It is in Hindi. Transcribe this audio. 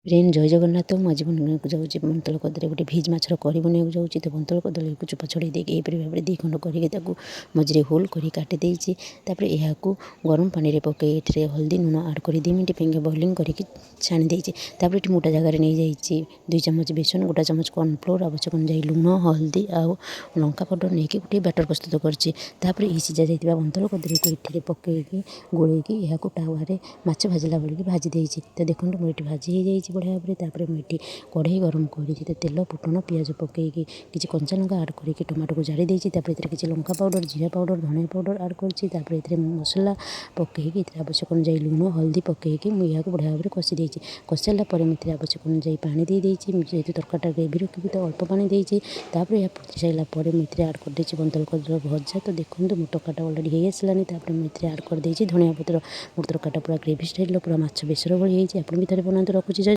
फ्रेंड जय जगन्नाथ मुझे बनवाक जाऊँगी बंतल कदली गोटे भेज माछर करी बनवाक जाऊँगी। तो बंतल कदली को चोपा छड़े देके यहपरी भाव में 2 खंड करके मझे होल कर काटी देती। यह गरम पानी में पकई ये हल्दी लुण आड कर 2 मिनट पेंगे बॉइलिंग करके छाणी देती। ये मोटा जगार नहीं जाइए 2 चम्मच बेसन 1 चम्मच कॉर्नफ्लोर आवश्यक अनुसार लुण हल्दी आउ लंका पाउडर नहीं गोटे बैटर प्रस्तुत कर सीझा जाइए बंतल कदली को ये पकईकी गोलैकी यह टावारे माछ भाजला बेल भाजी देती। तो देखो मुझे भाजी हो जाइए बढ़िया भाव में। मुझे कढ़ई गरम कर तेल फुटन पियाज पकईकी किसी कंचा लंका आड करके टमाटो को जाड़ी देती। किसी लंका पाउडर जीरा पाउडर धनिया पाउडर आड कर मसला पकईकी आवश्यक अनुसार लुण हल्दी पकईकी मुझे बढ़िया भाव में कषि देती। कषि सारापर मुझे आवश्यक अनुसार पानी दे देती। जेहतु तरकारीटा ग्रेवी रखी तो अल्प पानी देती। यह फुटी सारापर मुझे आड कर देती बंतल कदली भजा। तो देखो मो तरकारीटा अलरेडी हो आसलानी मुझे आड कर देती धनिया पत्र। मोर तरकारीटा पूरा ग्रेवी स्टाइल पूरा माछ बेसर भाई आप भी थे बनाते रखुच्छी।